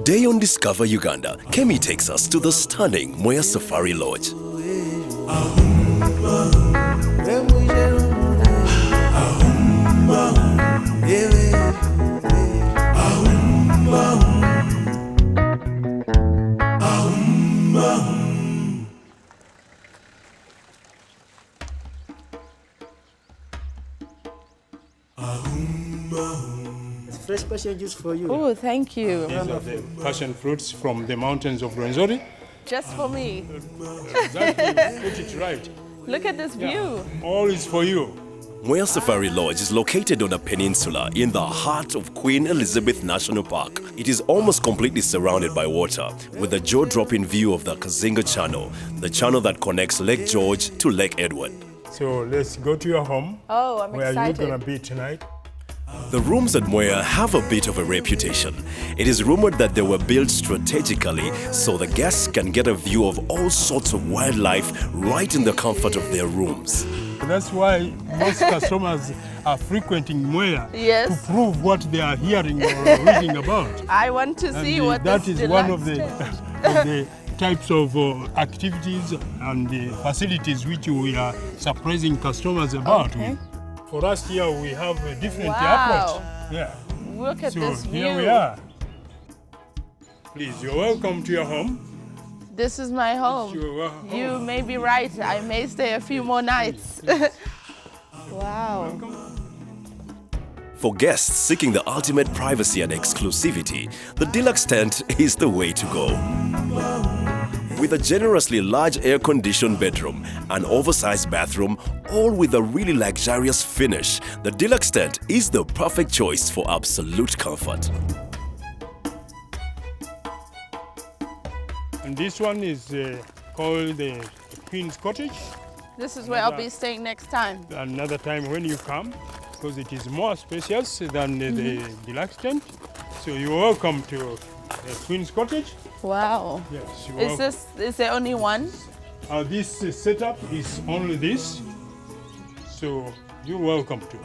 Today on Discover Uganda, Kemi takes us to the stunning Mweya Safari Lodge. Fresh passion juice for you. Oh, thank you. These are the passion fruits from the mountains of Rwenzori. Just for me. Exactly, put it right. Look at this view. All is for you. Mweya Safari Lodge is located on a peninsula in the heart of Queen Elizabeth National Park. It is almost completely surrounded by water, with a jaw-dropping view of the Kazinga Channel, the channel that connects Lake George to Lake Edward. So let's go to your home. Oh, I'm where excited. Where you're gonna be tonight. The rooms at Mweya have a bit of a reputation. It is rumored that they were built strategically so the guests can get a view of all sorts of wildlife right in the comfort of their rooms. That's why most customers are frequenting Mweya to prove what they are hearing or reading about. I want to see what that is one of the types of activities and the facilities which we are surprising customers about. Okay. For us here, we have a different Wow. approach. Yeah. Look at this view. Here we are. Please, you're welcome to your home. This is my home. You may be right. I may stay a few more nights. Wow. For guests seeking the ultimate privacy and exclusivity, the deluxe tent is the way to go. With a generously large air-conditioned bedroom, an oversized bathroom, all with a really luxurious finish, the deluxe tent is the perfect choice for absolute comfort. And this one is called the Queen's Cottage. This is where I'll be staying next time. Another time when you come, because it is more spacious than the deluxe tent. So you're welcome to the Queen's Cottage. Wow. Yes. Is there only one? This setup is only this. So you're welcome to.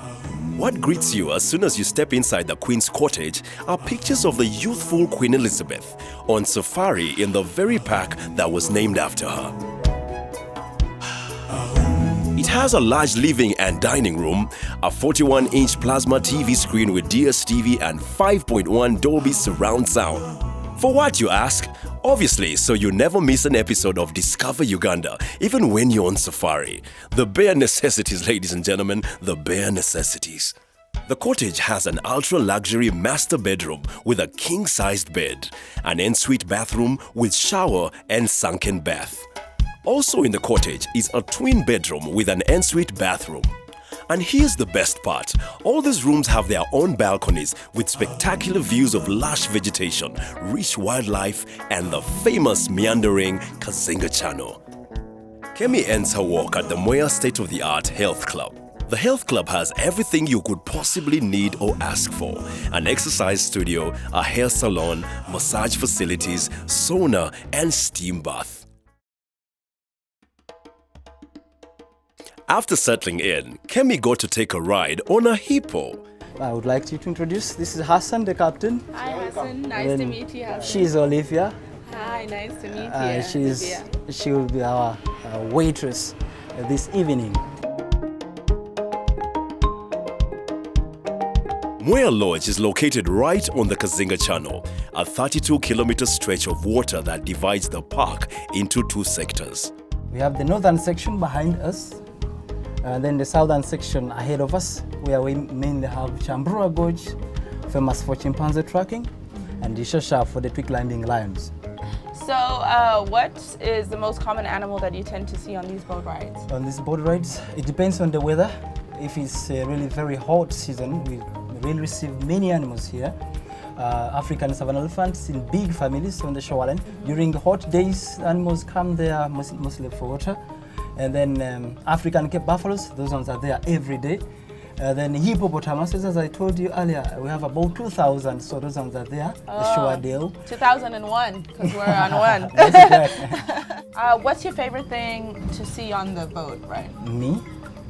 What greets you as soon as you step inside the Queen's Cottage are pictures of the youthful Queen Elizabeth on safari in the very park that was named after her. It has a large living and dining room, a 41-inch plasma TV screen with DSTV and 5.1 Dolby surround sound. For what, you ask? Obviously, so you never miss an episode of Discover Uganda, even when you're on safari. The bare necessities, ladies and gentlemen, the bare necessities. The cottage has an ultra-luxury master bedroom with a king-sized bed, an ensuite bathroom with shower and sunken bath. Also in the cottage is a twin bedroom with an ensuite bathroom. And here's the best part. All these rooms have their own balconies with spectacular views of lush vegetation, rich wildlife, and the famous meandering Kazinga Channel. Kemi ends her walk at the Mweya State-of-the-Art Health Club. The health club has everything you could possibly need or ask for. An exercise studio, a hair salon, massage facilities, sauna, and steam bath. After settling in, Kemi got to take a ride on a hippo. I would like you to introduce, this is Hassan, the captain. Hi, Hassan. Nice to meet you, Hassan. She's Olivia. Hi, nice to meet you. She will be our waitress this evening. Mweya Lodge is located right on the Kazinga Channel, a 32-kilometer stretch of water that divides the park into two sectors. We have the northern section behind us, then the southern section ahead of us, where we mainly have Chambrua Gorge, famous for chimpanzee tracking, and the Shasha for the twig-climbing lions. So what is the most common animal that you tend to see on these boat rides? On these boat rides, it depends on the weather. If it's a really very hot season, we will receive many animals here. African savanna elephants in big families on the shoreline. During hot days, animals come there mostly for water. And then African Cape buffaloes, those ones are there every day. Then hippopotamuses, as I told you earlier, we have about 2,000, so those ones are there. The Shoredale. 2001, because we're on one. That's correct. What's your favorite thing to see on the boat, right? Me?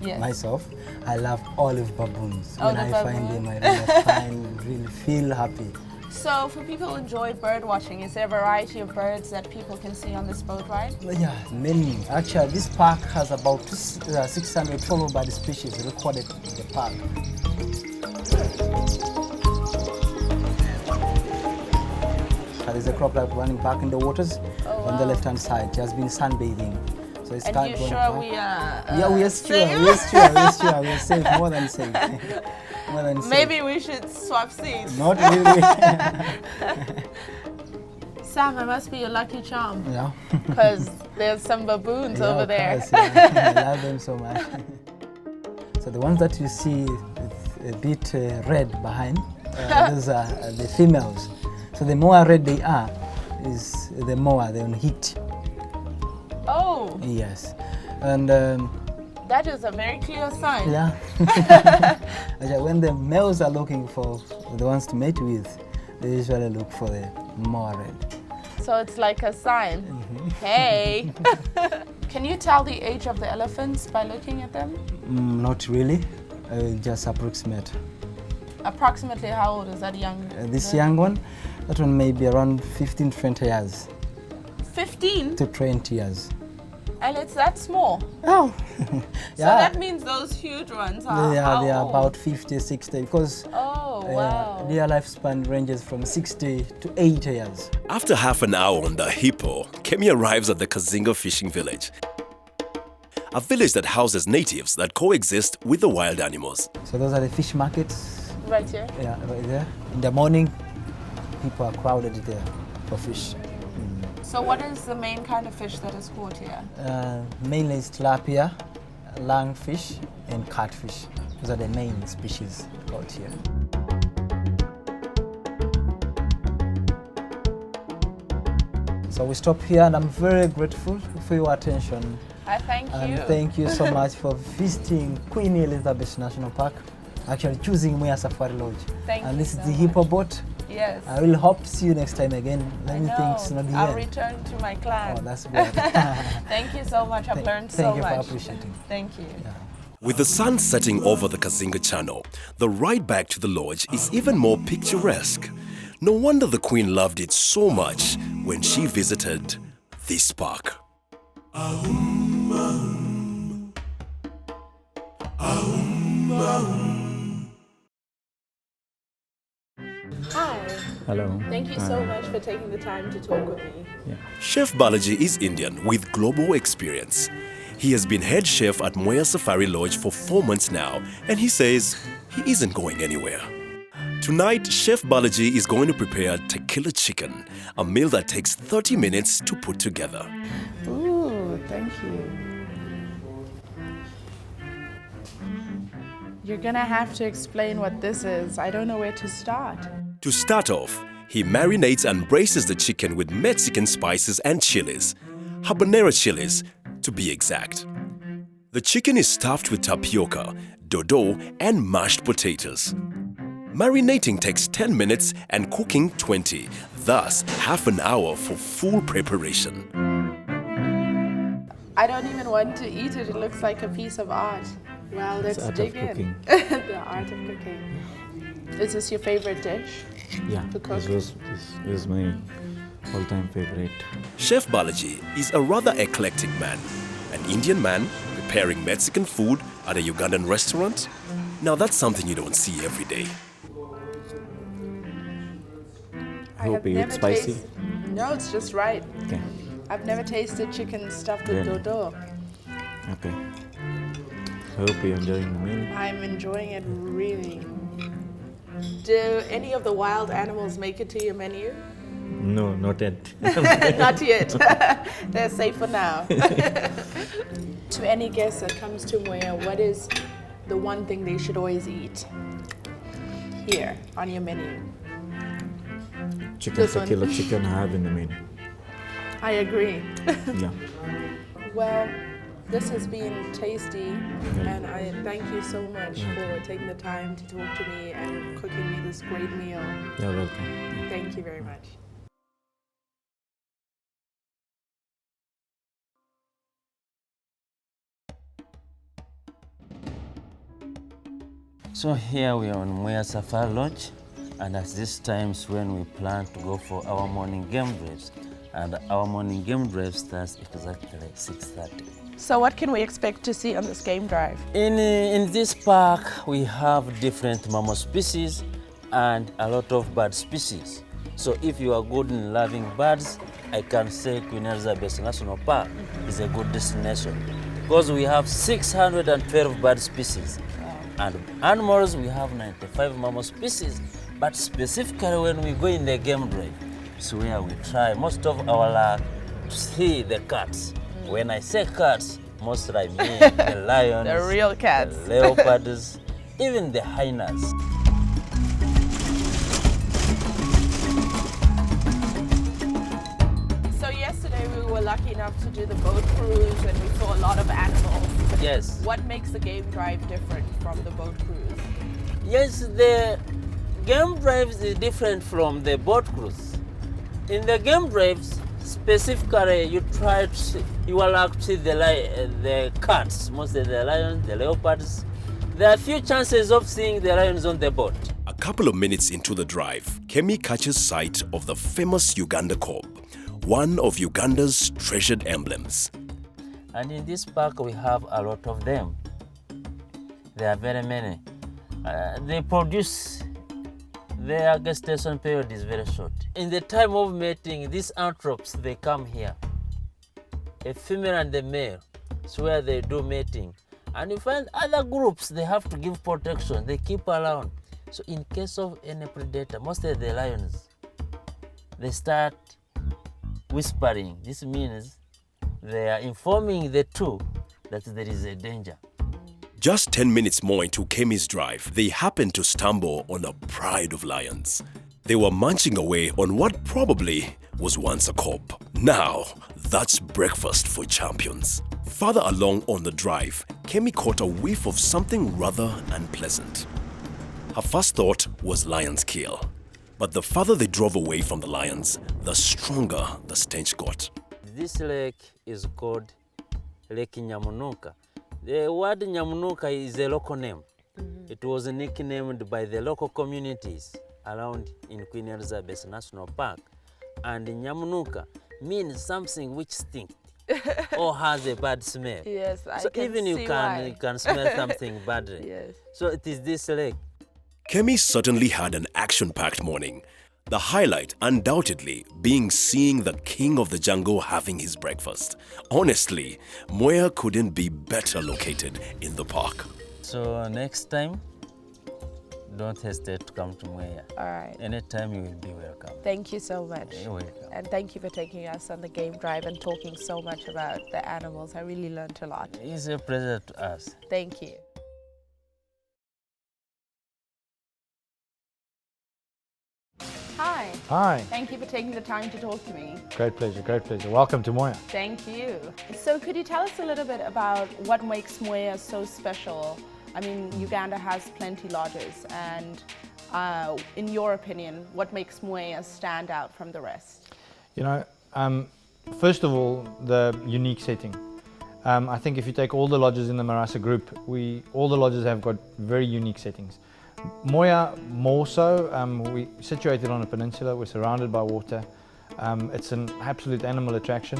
Yes. Myself, I love olive baboons. Olive when I find them, I really really feel happy. So for people who enjoy bird watching, is there a variety of birds that people can see on this boat ride? Yeah, many. Actually, this park has about 600 total bird species recorded in the park. There's a crocodile running back in the waters on the left-hand side. It has been sunbathing. So it's And you sure we are yeah, we are sure. We are sure. We are safe, more than safe. More than safe. Maybe we should swap seats. Not really. Sam, I must be your lucky charm. Yeah. Because there's some baboons over there. Course, yeah. I love them so much. So the ones that you see a bit red behind, those are the females. So the more red they are, is the more they're on heat. Oh. Yes. And that is a very clear sign. yeah. Actually, when the males are looking for the ones to mate with, they usually look for the more red. So it's like a sign. Hey. Can you tell the age of the elephants by looking at them? Not really. Just approximate. Approximately how old is that young? This young one, that one may be around 15 to 20 years. 15? To 20 years. And it's that small? Oh. So Yeah. that means those huge ones are They how are old? about 50, 60, because Oh, wow. their lifespan ranges from 60 to 80 years. After half an hour on the hippo, Kemi arrives at the Kazinga fishing village. A village that houses natives that coexist with the wild animals. So those are the fish markets. Right here? Yeah, right there. In the morning, people are crowded there for fish. So what is the main kind of fish that is caught here? Mainly is tilapia, lungfish, and catfish. Those are the main species out here. So we stop here, and I'm very grateful for your attention. I thank you. And thank you so much for visiting Queen Elizabeth National Park, actually choosing Mweya Safari Lodge. Thank and you this is so the much. hippo boat. Yes. I will hope to see you next time again. Let me think it's not the I'll end. return to my clan. Oh, that's good. Thank you so much. I've learned so Thank you much. for appreciating. Thank you. With the sun setting over the Kazinga Channel, the ride back to the lodge is even more picturesque. No wonder the Queen loved it so much when she visited this park. Hi. Hello. Thank you so much for taking the time to talk with me. Chef Balaji is Indian with global experience. He has been head chef at Mweya Safari Lodge for 4 months now, and he says he isn't going anywhere. Tonight, Chef Balaji is going to prepare tequila chicken, a meal that takes 30 minutes to put together. Ooh, thank you. You're gonna have to explain what this is. I don't know where to start. To start off, he marinates and braces the chicken with Mexican spices and chilies, habanero chilies to be exact. The chicken is stuffed with tapioca, dodo, and mashed potatoes. Marinating takes 10 minutes and cooking 20, thus half an hour for full preparation. I don't even want to eat it. It looks like a piece of art. Well, let's art dig of in. cooking. The art of cooking. Is this your favorite dish? Yeah, To cook? this is my all-time favorite. Chef Balaji is a rather eclectic man. An Indian man preparing Mexican food at a Ugandan restaurant. Now that's something you don't see every day. Hope you eat spicy. No, it's just right. Okay, I've never tasted chicken stuffed with Really? dodo. okay. Hope you're enjoying the meal. I'm enjoying it really. Do any of the wild animals make it to your menu? No, not yet. Not yet. They're safe for now. To any guest that comes to Mweya, what is the one thing they should always eat here on your menu? Chicken, This one. tequila chicken I have in the menu. I agree. Yeah. Well, this has been tasty, and I thank you so much for taking the time to talk to me and cooking me this great meal. You're welcome. Thank you very much. So here we are on Mweya Safari Lodge, And at these times when we plan to go for our morning game drives, and our morning game drive starts exactly 6:30. So what can we expect to see on this game drive? In this park, we have different mammal species and a lot of bird species. So if you are good in loving birds, I can say Queen Elizabeth National Park is a good destination because we have 612 bird species. And animals, we have 95 mammal species. But specifically when we go in the game drive, it's where we try most of our luck to see the cats. When I say cats, mostly I mean the lions, The real cats. the leopards, even the hyenas. So yesterday we were lucky enough to do the boat cruise and we saw a lot of animals. Yes. What makes the game drive different from the boat cruise? Yes, the game drives is different from the boat cruise. In the game drives, specifically, you try to see, you are like to see the cats, mostly the lions, the leopards. There are few chances of seeing the lions on the boat. A couple of minutes into the drive, Kemi catches sight of the famous Uganda kob, one of Uganda's treasured emblems. And in this park, we have a lot of them. There are very many. They produce, their gestation period is very short. In the time of mating, these antelopes, they come here. A female and the male, it's where they do mating. And you find other groups, they have to give protection, they keep around. So in case of any predator, mostly the lions, they start whispering. This means they are informing the two that there is a danger. Just 10 minutes more into Kemi's drive, they happened to stumble on a pride of lions. They were munching away on what probably was once a kob. Now, that's breakfast for champions. Further along on the drive, Kemi caught a whiff of something rather unpleasant. Her first thought was lion's kill. But the farther they drove away from the lions, the stronger the stench got. This lake is called Lake Nyamunuka. The word Nyamunuka is a local name. It was nicknamed by the local communities around in Queen Elizabeth National Park. And Nyamunuka means something which stinks or has a bad smell. Yes, I so can even see why. you can smell something badly. Yes. So it is this lake. Kemi certainly had an action-packed morning. The highlight, undoubtedly, being seeing the king of the jungle having his breakfast. Honestly, Mweya couldn't be better located in the park. So next time, don't hesitate to come to Mweya. All right. Anytime you will be welcome. Thank you so much. You're welcome. And thank you for taking us on the game drive and talking so much about the animals. I really learned a lot. It's a pleasure to us. Thank you. Hi. Hi, Thank you for taking the time to talk to me. great pleasure, great pleasure. Welcome to Mweya. Thank you. So could you tell us a little bit about what makes Mweya so special? I mean, Uganda has plenty lodges, and in your opinion, what makes Mweya stand out from the rest? You know, first of all, the unique setting. I think if you take all the lodges in the Marasa group, all the lodges have got very unique settings. Mweya more so, we're situated on a peninsula, we're surrounded by water. It's an absolute animal attraction.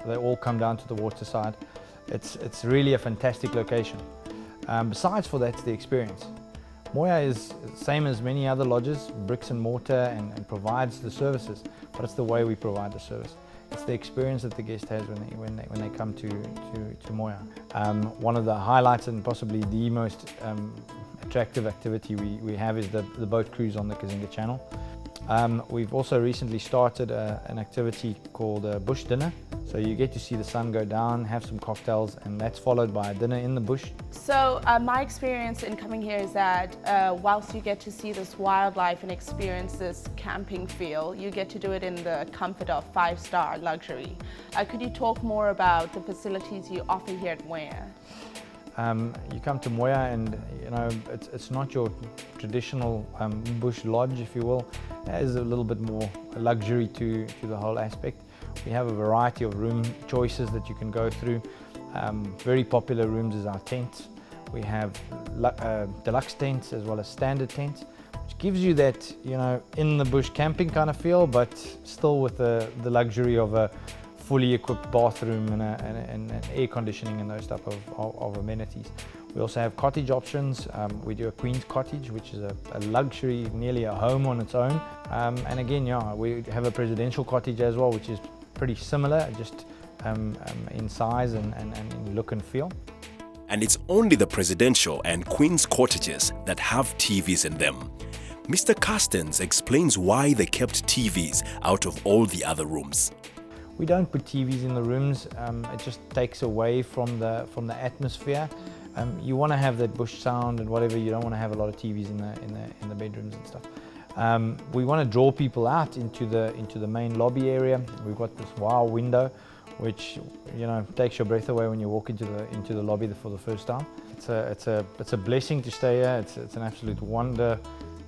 They all come down to the waterside. It's really a fantastic location. Besides for that, the experience. Mweya is the same as many other lodges, bricks and mortar, and provides the services, but it's the way we provide the service. It's the experience that the guest has when they come to Mweya. One of the highlights and possibly the most attractive activity we have is the boat cruise on the Kazinga Channel. We've also recently started an activity called Bush Dinner. So you get to see the sun go down, have some cocktails, and that's followed by a dinner in the bush. So my experience in coming here is that whilst you get to see this wildlife and experience this camping feel, you get to do it in the comfort of 5-star luxury. Could you talk more about the facilities you offer here at Mweya? You come to Mweya and you know it's not your traditional bush lodge, if you will. There's a little bit more luxury to the whole aspect. We have a variety of room choices that you can go through. Very popular rooms is our tents. We have deluxe tents as well as standard tents. which gives you that, you know, in the bush camping kind of feel, but still with the luxury of a fully equipped bathroom and air conditioning and those type of amenities. We also have cottage options. We do a Queen's cottage, which is a luxury, nearly a home on its own. And again, yeah, we have a presidential cottage as well, which is pretty similar, just in size and in look and feel. And it's only the presidential and Queen's cottages that have TVs in them. Mr. Carstens explains why they kept TVs out of all the other rooms. We don't put TVs in the rooms. It just takes away from the atmosphere. You want to have that bush sound and whatever. You don't want to have a lot of TVs in the bedrooms and stuff. We want to draw people out into the main lobby area. We've got this wow window, which, you know, takes your breath away when you walk into the lobby for the first time. It's a blessing to stay here. It's an absolute wonder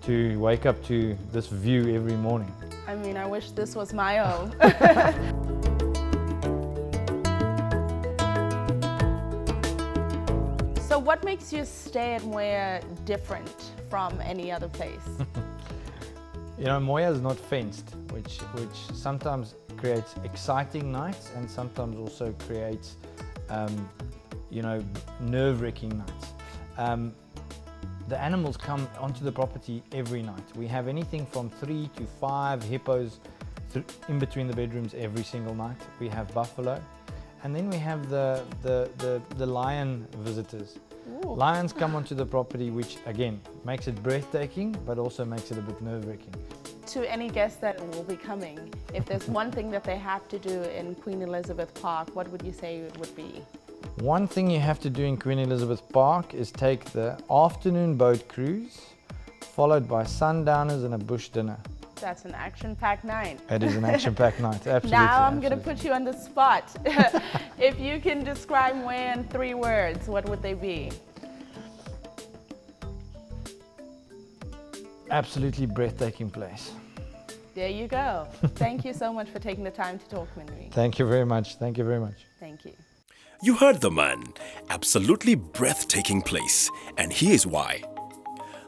to wake up to this view every morning. I mean, I wish this was my home. So what makes you stay at Mweya different from any other place? You know, Mweya is not fenced, which sometimes creates exciting nights and sometimes also creates, you know, nerve-wracking nights. The animals come onto the property every night. We have anything from 3 to 5 hippos in between the bedrooms every single night. We have buffalo, and then we have the lion visitors. Ooh. Lions come onto the property, which again makes it breathtaking, but also makes it a bit nerve-wracking. To any guests that will be coming, if there's one thing that they have to do in Queen Elizabeth Park, what would you say it would be? One thing you have to do in Queen Elizabeth Park is take the afternoon boat cruise, followed by sundowners and a bush dinner. That's an action-packed night. It is an action-packed night, absolutely. Now I'm going to put you on the spot. If you can describe Mweya in 3 words, what would they be? Absolutely breathtaking place. There you go. Thank you so much for taking the time to talk with me. Thank you very much. Thank you very much. Thank you. You heard the man. Absolutely breathtaking place. And here's why.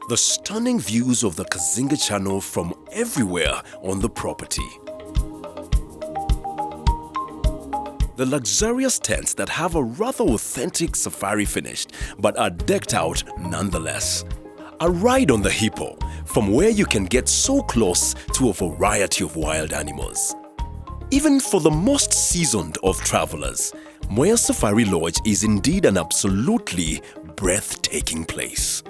The stunning views of the Kazinga Channel from everywhere on the property. The luxurious tents that have a rather authentic safari finish but are decked out nonetheless. A ride on the hippo, from where you can get so close to a variety of wild animals. Even for the most seasoned of travelers, Mweya Safari Lodge is indeed an absolutely breathtaking place.